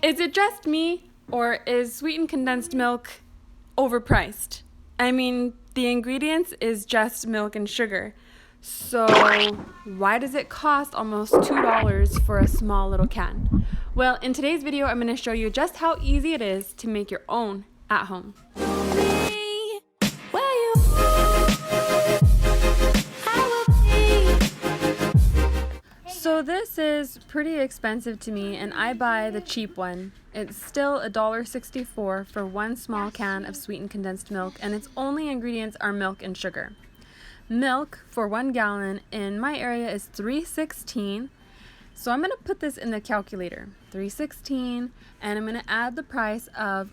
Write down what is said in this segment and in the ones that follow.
Is it just me, or is sweetened condensed milk overpriced? I mean, the ingredients is just milk and sugar. So why does it cost almost $2 for a small little can? Well, in today's video, I'm going to show you just how easy it is to make your own at home. So this is pretty expensive to me, and I buy the cheap one. It's still $1.64 for one small can of sweetened condensed milk, and its only ingredients are milk and sugar. Milk for 1 gallon in my area is $3.16. So I'm going to put this in the calculator, $3.16, and I'm going to add the price of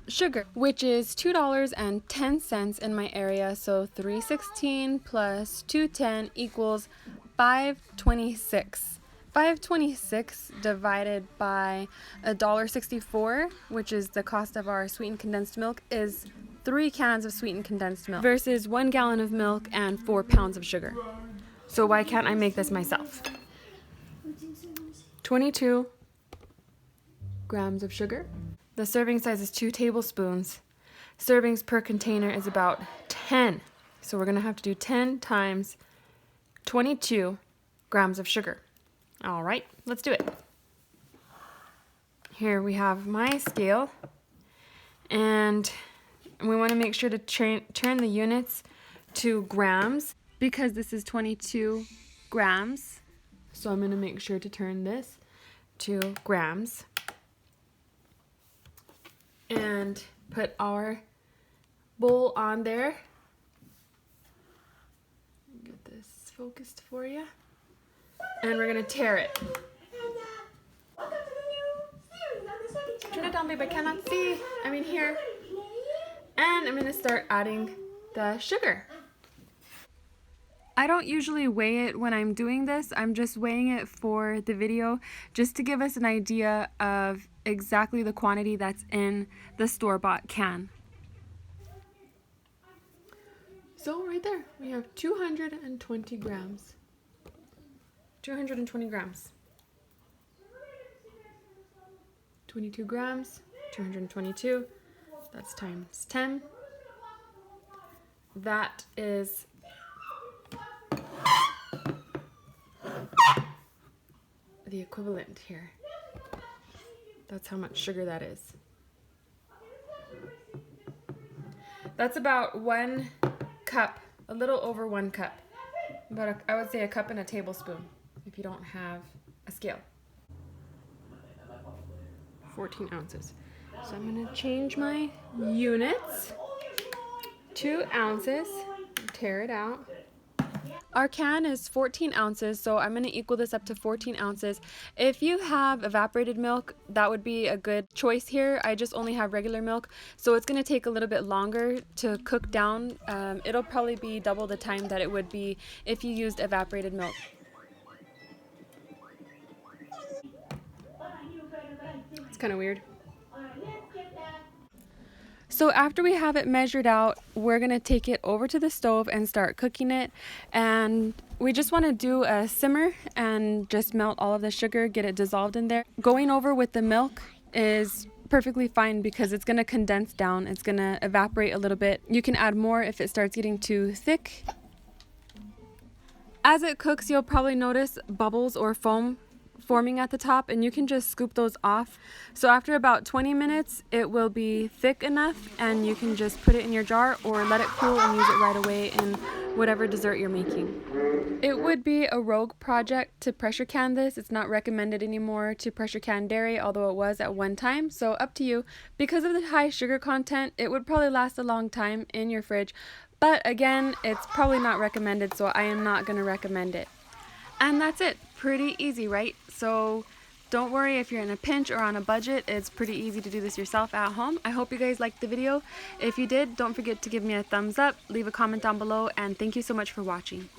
sugar, which is $2.10 in my area. So $3.16 plus $2.10 equals $5.26. $5.26 divided by $1.64, which is the cost of our sweetened condensed milk, is 3 cans of sweetened condensed milk versus 1 gallon of milk and 4 pounds of sugar. So why can't I make this myself? 22 grams of sugar. The serving size is 2 tablespoons. Servings per container is about 10. So we're gonna have to do 10 times 22 grams of sugar. All right, let's do it. Here we have my scale, and we want to make sure to turn the units to grams because this is 22 grams. So I'm going to make sure to turn this to grams and put our bowl on there. Get this focused for you. And we're going to tare it. Turn it down, babe. I cannot see. I'm in here. And I'm going to start adding the sugar. I don't usually weigh it when I'm doing this. I'm just weighing it for the video just to give us an idea of exactly the quantity that's in the store-bought can. So right there, we have 220 grams. 220 grams. 22 grams, 222. That's times 10. That is the equivalent here. That's how much sugar that is. That's about 1 cup, a little over 1 cup. I would say a cup and a tablespoon if you don't have a scale. 14 ounces. So I'm going to change my units. 2 ounces. Tear it out. Our can is 14 ounces, so I'm going to equal this up to 14 ounces. If you have evaporated milk, that would be a good choice here. I just only have regular milk, so it's going to take a little bit longer to cook down. It'll probably be double the time that it would be if you used evaporated milk. It's kind of weird. So after we have it measured out, we're going to take it over to the stove and start cooking it. And we just want to do a simmer and just melt all of the sugar, get it dissolved in there. Going over with the milk is perfectly fine because it's going to condense down. It's going to evaporate a little bit. You can add more if it starts getting too thick. As it cooks, you'll probably notice bubbles or foam forming at the top, and you can just scoop those off. So after about 20 minutes it will be thick enough, and you can just put it in your jar or let it cool and use it right away in whatever dessert you're making. It would be a rogue project to pressure can this. It's not recommended anymore to pressure can dairy, although it was at one time, so up to you. Because of the high sugar content, it would probably last a long time in your fridge, but again, it's probably not recommended, so I am not going to recommend it. And that's it. Pretty easy, right? So don't worry if you're in a pinch or on a budget. It's pretty easy to do this yourself at home. I hope you guys liked the video. If you did, don't forget to give me a thumbs up, leave a comment down below, and thank you so much for watching.